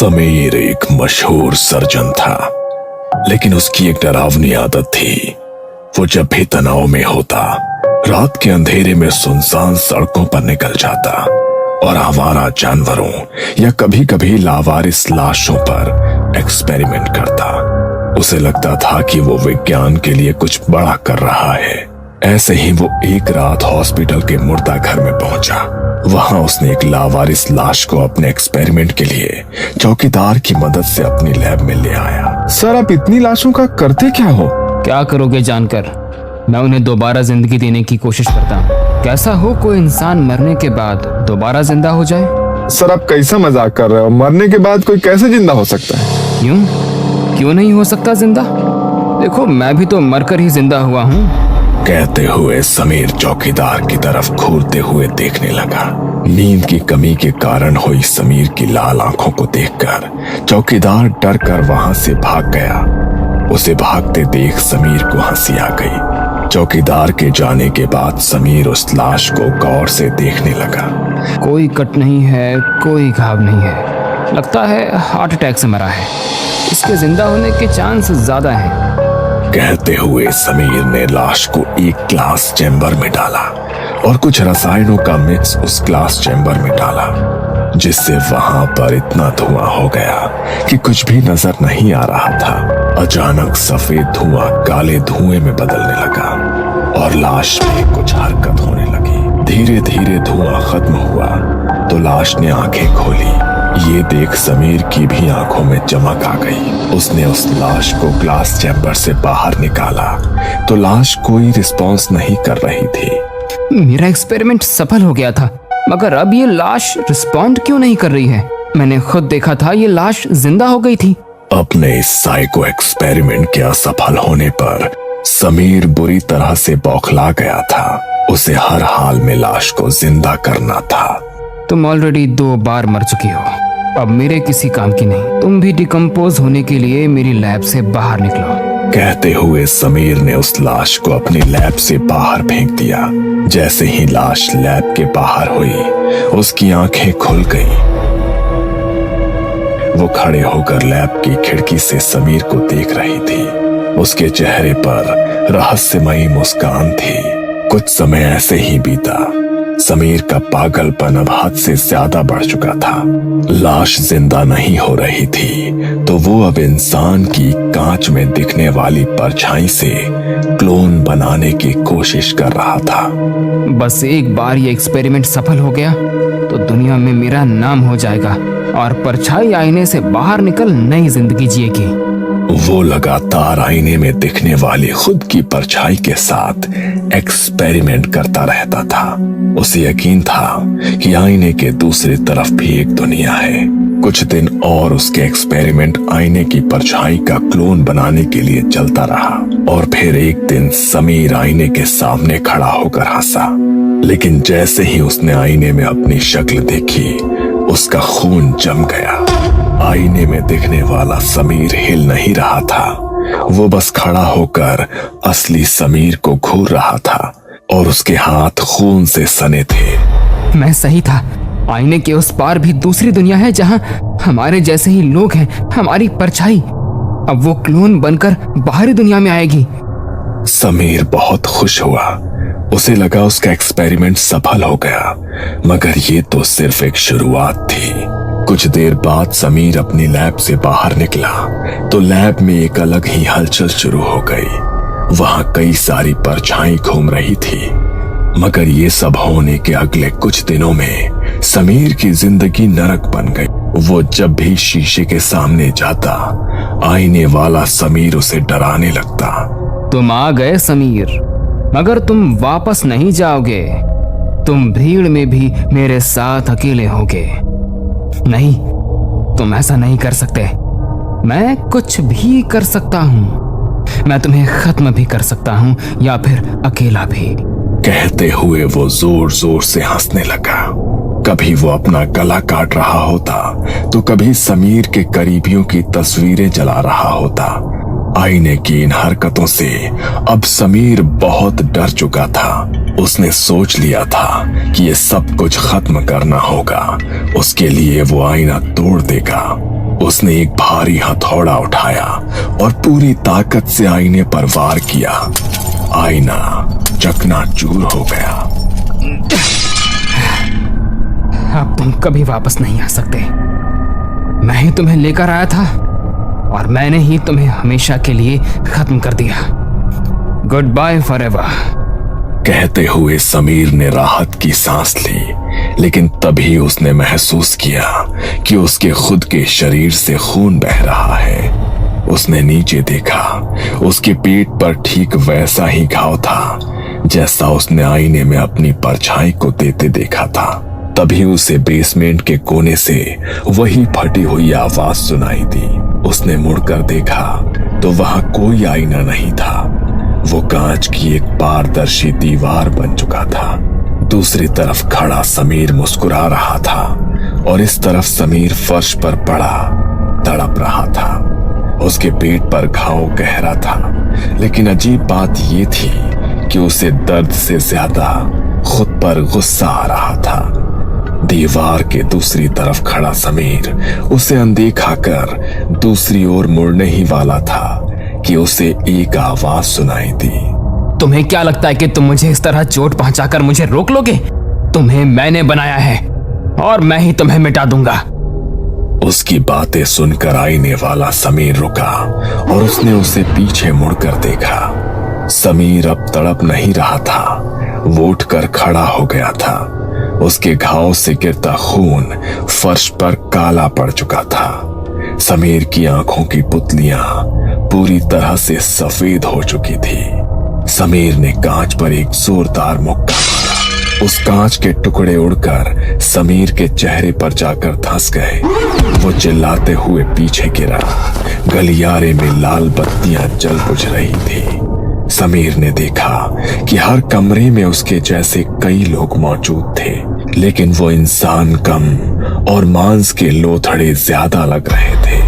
समीर एक मशहूर सर्जन था, लेकिन उसकी एक डरावनी आदत थी। वो जब भी तनाव में होता, रात के अंधेरे में सुनसान सड़कों पर निकल जाता और आवारा जानवरों या कभी कभी लावारिस लाशों पर एक्सपेरिमेंट करता। उसे लगता था कि वो विज्ञान के लिए कुछ बड़ा कर रहा है। ऐसे ही वो एक रात हॉस्पिटल के मुर्दा घर में पहुंचा। वहां उसने एक लावारिस लाश को अपने एक्सपेरिमेंट के लिए चौकीदार की मदद से अपनी लैब में ले आया। सर, आप इतनी लाशों का करते क्या हो? क्या करोगे जानकर? मैं उन्हें दोबारा जिंदगी देने की कोशिश करता हूँ। कैसा हो कोई इंसान मरने के बाद दोबारा जिंदा हो जाए? सर, आप कैसा मजाक कर रहे हो? मरने के बाद कोई कैसे जिंदा हो सकता है? क्यों नहीं हो सकता जिंदा? देखो, मैं भी तो मरकर ही जिंदा हुआ हूँ। कहते हुए समीर चौकीदार की तरफ घूरते हुए देखने लगा। नींद की कमी के कारण हुई समीर की लाल आंखों को देखकर चौकीदार डर कर वहां से भाग गया। उसे भागते देख समीर को हंसी आ गई। चौकीदार के जाने के बाद समीर उस लाश को गौर से देखने लगा। कोई कट नहीं है, कोई घाव नहीं है। लगता है हार्ट अटैक से मरा है। इसके जिंदा होने के चांस ज्यादा हैं। कहते हुए समीर ने लाश को एक ग्लास चैम्बर में डाला और कुछ रसायनों का मिक्स उस ग्लास चैम्बर में डाला, जिससे वहां पर इतना धुआं हो गया कि कुछ भी नजर नहीं आ रहा था। अचानक सफेद धुआं काले धुएं में बदलने लगा और लाश में कुछ हरकत होने लगी। धीरे धीरे धुआं खत्म हुआ तो लाश ने आंखें खोली। ये देख समीर की भी आंखों में चमक आ गई। उसने उस लाश को ग्लास चैम्बर से बाहर निकाला तो लाश कोई रिस्पॉन्स नहीं कर रही थी। मेरा एक्सपेरिमेंट सफल हो गया था, मगर अब ये लाश रिस्पॉन्ड क्यों नहीं कर रही है? मैंने खुद देखा था, ये लाश जिंदा हो गई थी। अपने इस साइको एक्सपेरिमेंट के असफल होने पर समीर बुरी तरह से बौखला गया था। उसे हर हाल में लाश को जिंदा करना था। तुम ऑलरेडी 2 बार मर चुकी हो, अब मेरे किसी काम की नहीं। तुम भी डिकम्पोज होने के लिए मेरी लैब से बाहर निकलो। कहते हुए समीर ने उस लाश को अपनी लैब से बाहर फेंक दिया। जैसे ही लाश लैब के बाहर हुई, उसकी आंखें खुल गईं। वो खड़े होकर लैब की खिड़की से समीर को देख रही थी। उसके चेहरे पर रहस्यमयी मुस्कान थी। कुछ समय ऐसे ही बीता। समीर का पागलपन अब हद से ज्यादा बढ़ चुका था। लाश जिंदा नहीं हो रही थी तो वो अब इंसान की कांच में दिखने वाली परछाई से क्लोन बनाने की कोशिश कर रहा था। बस एक बार ये एक्सपेरिमेंट सफल हो गया तो दुनिया में मेरा नाम हो जाएगा और परछाई आईने से बाहर निकल नई जिंदगी जिएगी। वो लगातार आईने में दिखने वाली खुद की परछाई के साथ एक्सपेरिमेंट करता रहता था। उसे यकीन था कि आईने के दूसरी तरफ भी एक दुनिया है। कुछ दिन और उसके एक्सपेरिमेंट आईने की परछाई का क्लोन बनाने के लिए चलता रहा और फिर एक दिन समीर आईने के सामने खड़ा होकर हंसा। लेकिन जैसे ही उसने आईने में अपनी शक्ल देखी, उसका खून जम गया। आईने में दिखने वाला समीर हिल नहीं रहा था। वो बस खड़ा होकर असली समीर को घूर रहा था और उसके हाथ खून से सने थे। मैं सही था। आईने के उस पार भी दूसरी दुनिया है जहां हमारे जैसे ही लोग हैं। हमारी परछाई अब वो क्लोन बनकर बाहरी दुनिया में आएगी। समीर बहुत खुश हुआ। उसे लगा उसका एक्सपेरिमेंट सफल हो गया, मगर ये तो सिर्फ एक शुरुआत थी। कुछ देर बाद समीर अपनी लैब से बाहर निकला तो लैब में एक अलग ही हलचल शुरू हो गई। वहां कई सारी परछाई घूम रही थी, मगर ये सब होने के अगले कुछ दिनों में समीर की जिंदगी नरक बन गई। वो जब भी शीशे के सामने जाता, आईने वाला समीर उसे डराने लगता। तुम आ गए समीर, मगर तुम वापस नहीं जाओगे। तुम भीड़ में भी मेरे साथ अकेले होगे। नहीं, तुम ऐसा नहीं कर सकते। मैं कुछ भी कर सकता हूँ। मैं तुम्हें खत्म भी कर सकता हूँ या फिर अकेला भी। कहते हुए वो जोर जोर से हंसने लगा। कभी वो अपना गला काट रहा होता तो कभी समीर के करीबियों की तस्वीरें जला रहा होता। आईने की इन हरकतों से अब समीर बहुत डर चुका था। उसने सोच लिया था कि ये सब कुछ खत्म करना होगा। उसके लिए वो आईना तोड़ देगा उसने एक भारी हथौड़ा उठाया और पूरी ताकत से आईने पर वार किया। आईना चकनाचूर हो गया। अब तुम कभी वापस नहीं आ सकते। मैं ही तुम्हें लेकर आया था और मैंने ही तुम्हें हमेशा के लिए खत्म कर दिया। Goodbye forever. कहते हुए समीर ने राहत की सांस ली, लेकिन तभी उसने महसूस किया कि उसके खुद के शरीर से खून बह रहा है। उसने नीचे देखा, उसके पेट पर ठीक वैसा ही घाव था जैसा उसने आईने में अपनी परछाई को देते देखा था। तभी उसे बेसमेंट के कोने से वही फटी हुई आवाज सुनाई दी। उसने मुड़कर देखा तो वहां कोई आईना नहीं था। वो कांच की एक पारदर्शी दीवार बन चुका था। दूसरी तरफ खड़ा समीर मुस्कुरा रहा था और इस तरफ समीर फर्श पर पड़ा तड़प रहा था। उसके पेट पर घाव गहरा था, लेकिन अजीब बात ये थी कि उसे दर्द से ज्यादा खुद पर गुस्सा आ रहा था। दीवार के दूसरी तरफ खड़ा समीर उसे अनदेखा कर दूसरी ओर मुड़ने ही वाला था कि उसे एक आवाज सुनाई दी। तुम्हें क्या लगता है कि तुम मुझे इस तरह चोट पहुंचाकर मुझे रोक लोगे? तुम्हें मैंने बनाया है और मैं ही तुम्हें मिटा दूंगा। उसकी बातें सुनकर आईने वाला समीर रुका और उसने उसे पीछे मुड़कर देखा। समीर अब तड़प नहीं रहा था, वो उठकर खड़ा हो गया था। उसके घाव से गिरता खून फर्श पर काला पड़ चुका था। समीर की आंखों की पुतलियां पूरी तरह से सफेद हो चुकी थी। समीर ने कांच पर एक जोरदार मुक्का मारा। उस कांच के टुकड़े उड़कर समीर के चेहरे पर जाकर धंस गए। वो चिल्लाते हुए पीछे गिरा। गलियारे में लाल बत्तियां जल बुझ रही थी। समीर ने देखा कि हर कमरे में उसके जैसे कई लोग मौजूद थे, लेकिन वो इंसान कम और मांस के लोथड़े ज्यादा लग रहे थे।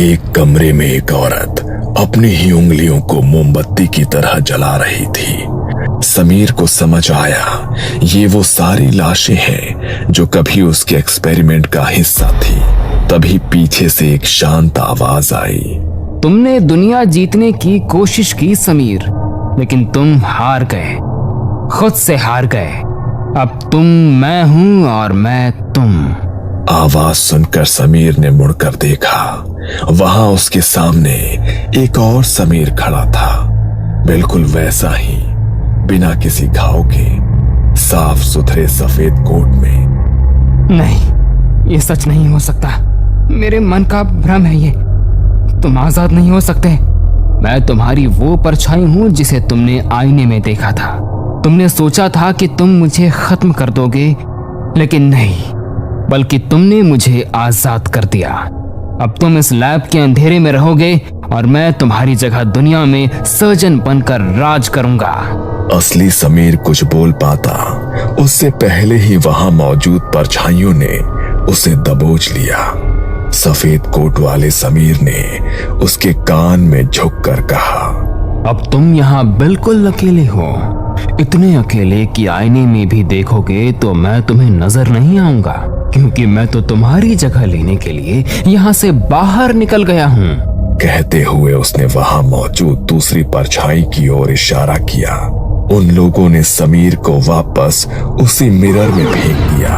एक कमरे में एक औरत अपनी ही उंगलियों को मोमबत्ती की तरह जला रही थी। समीर को समझ आया ये वो सारी लाशें हैं जो कभी उसके एक्सपेरिमेंट का हिस्सा थी। तभी पीछे से एक शांत आवाज आई। तुमने दुनिया जीतने की कोशिश की समीर, लेकिन तुम हार गए, खुद से हार गए। अब तुम मैं हूं और मैं तुम। आवाज सुनकर समीर ने मुड़कर देखा। वहां उसके सामने एक और समीर खड़ा था, बिल्कुल वैसा ही, बिना किसी घाव के, साफ सुथरे सफेद कोट में। नहीं, ये सच नहीं हो सकता। मेरे मन का भ्रम है ये। तुम आजाद नहीं हो सकते। मैं तुम्हारी वो परछाई हूं जिसे तुमने आईने में देखा था। तुमने सोचा था कि तुम मुझे खत्म कर दोगे, लेकिन नहीं, बल्कि तुमने मुझे आजाद कर दिया। अब तुम इस लैब के अंधेरे में रहोगे और मैं तुम्हारी जगह दुनिया में सर्जन बनकर राज करूंगा। असली समीर कुछ बोल पाता उससे पहले ही वहां मौजूद परछाइयों ने उसे दबोच लिया। सफेद कोट वाले समीर ने उसके कान में झुककर कहा, अब तुम यहाँ बिल्कुल अकेले हो, इतने अकेले कि आईने में भी देखोगे तो मैं तुम्हें नजर नहीं आऊंगा, क्योंकि मैं तो तुम्हारी जगह लेने के लिए यहाँ से बाहर निकल गया हूँ। कहते हुए उसने वहां मौजूद दूसरी परछाई की ओर इशारा किया। उन लोगों ने समीर को वापस उसी मिरर में फेंक दिया।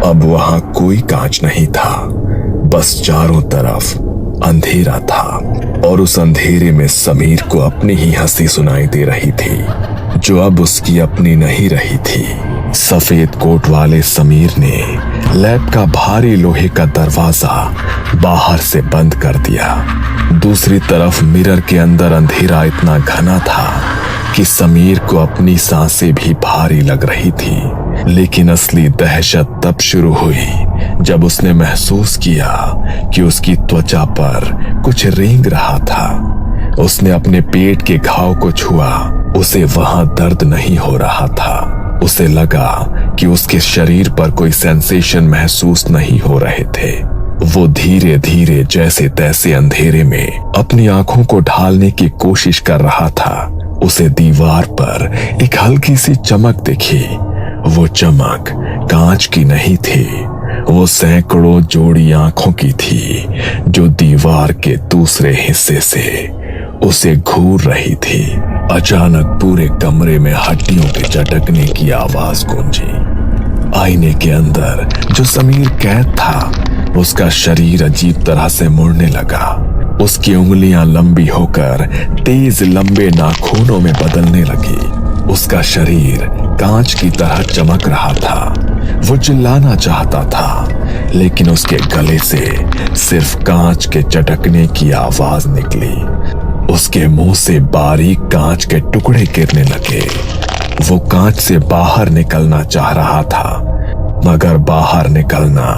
अब वहां कोई कांच नहीं था, बस चारों तरफ अंधेरा था और उस अंधेरे में समीर को अपनी ही हंसी सुनाई दे रही थी, जो अब उसकी अपनी नहीं रही थी। सफेद कोट वाले समीर ने लैब का भारी लोहे का दरवाजा बाहर से बंद कर दिया। दूसरी तरफ मिरर के अंदर अंधेरा इतना घना था कि समीर को अपनी सांसें भी भारी लग रही थी। लेकिन असली दहशत तब शुरू हुई जब उसने महसूस किया कि उसकी त्वचा पर कुछ रेंग रहा था। उसने अपने पेट के घाव को छुआ। उसे वहां दर्द नहीं हो रहा था। उसे लगा कि उसके शरीर पर कोई सेंसेशन महसूस नहीं हो रहे थे। वो धीरे धीरे जैसे तैसे अंधेरे में अपनी आंखों को ढालने की कोशिश कर रहा था। उसे दीवार पर एक हल्की सी चमक दिखी। वो चमक कांच की नहीं थी, वो सैकड़ों जोड़ी आंखों की थी जो दीवार के दूसरे हिस्से से उसे घूर रही थी। अचानक पूरे कमरे में हड्डियों के चटकने की आवाज गूंजी। आईने के अंदर जो समीर कैद था, उसका शरीर अजीब तरह से मुड़ने लगा। उसकी उंगलियां लंबी होकर तेज लंबे नाखूनों में बदलने लगी। उसका शरीर कांच की तरह चमक रहा था। वो चिल्लाना चाहता था, लेकिन उसके गले से सिर्फ कांच के चटकने की आवाज निकली। उसके मुंह से बारीक कांच के टुकड़े गिरने लगे। वो कांच से बाहर निकलना चाह रहा था, मगर बाहर निकलना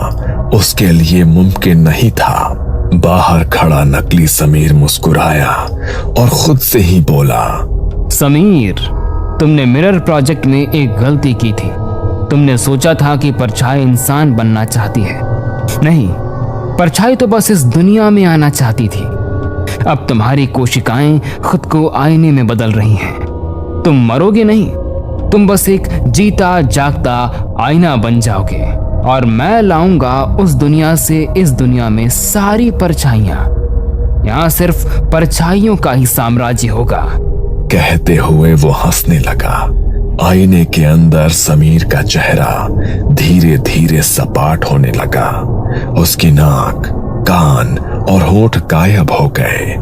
उसके लिए मुमकिन नहीं था। बाहर खड़ा नकली समीर मुस्कुराया और खुद से ही बोला, समीर, तुमने मिरर प्रोजेक्ट में एक गलती की थी। तुमने सोचा था कि परछाई इंसान बनना चाहती है। नहीं, परछाई तो बस इस दुनिया में आना चाहती थी। अब तुम्हारी कोशिकाएं खुद को आईने में बदल रही हैं। तुम मरोगे नहीं, तुम बस एक जीता जागता आईना बन जाओगे और मैं लाऊंगा उस दुनिया से इस दुनिया में सारी परछाइयां। यहाँ सिर्फ परछाइयों का ही साम्राज्य होगा। कहते हुए वो हंसने लगा। आईने के अंदर समीर का चेहरा धीरे धीरे सपाट होने लगा। उसकी नाक, कान और होठ गायब हो गए।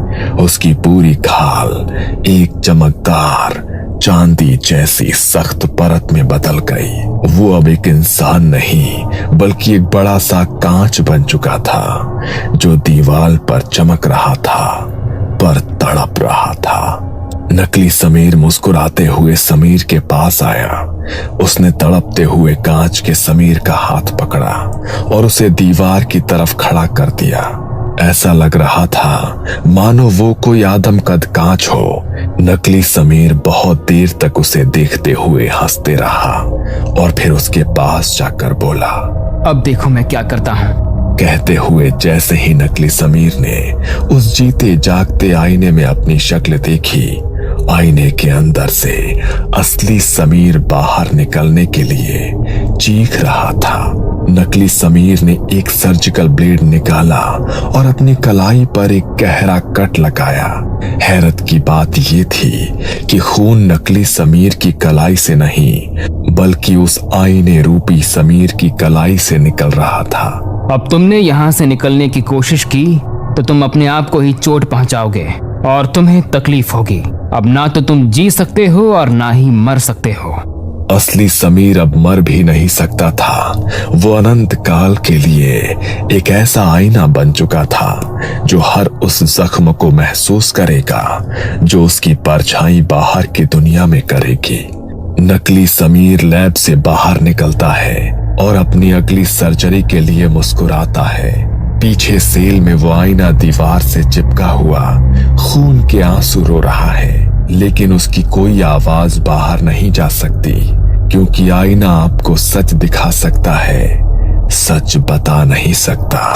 उसकी पूरी खाल एक चमकदार चांदी जैसी सख्त परत में बदल गई। वो अब एक इंसान नहीं, बल्कि एक बड़ा सा कांच बन चुका था, जो दीवार पर चमक रहा था, पर तड़प रहा था। नकली समीर मुस्कुराते हुए समीर के पास आया। उसने तड़पते हुए कांच के समीर का हाथ पकड़ा और उसे दीवार की तरफ खड़ा कर दिया। ऐसा लग रहा था मानो वो कोई आदमकद कांच हो। नकली समीर बहुत देर तक उसे देखते हुए हंसते रहा और फिर उसके पास जाकर बोला, अब देखो मैं क्या करता हूँ। कहते हुए जैसे ही नकली समीर ने उस जीते जागते आईने में अपनी शक्ल देखी, आईने के अंदर से असली समीर बाहर निकलने के लिए चीख रहा था। नकली समीर ने एक सर्जिकल ब्लेड निकाला और अपनी कलाई पर एक गहरा कट लगाया। हैरत की बात यह थी कि खून नकली समीर की कलाई से नहीं, बल्कि उस आईने रूपी समीर की कलाई से निकल रहा था। अब तुमने यहाँ से निकलने की कोशिश की तो तुम अपने आप को ही चोट पहुंचाओगे और तुम्हें तकलीफ होगी। अब ना तो तुम जी सकते हो और ना ही मर सकते हो। असली समीर अब मर भी नहीं सकता था। वो अनंत काल के लिए एक ऐसा आईना बन चुका था जो हर उस जख्म को महसूस करेगा जो उसकी परछाई बाहर की दुनिया में करेगी। नकली समीर लैब से बाहर निकलता है और अपनी अगली सर्जरी के लिए मुस्कुराता है। पीछे सेल में वो आईना दीवार से चिपका हुआ खून के आंसू रो रहा है, लेकिन उसकी कोई आवाज बाहर नहीं जा सकती, क्योंकि आईना आपको सच दिखा सकता है, सच बता नहीं सकता।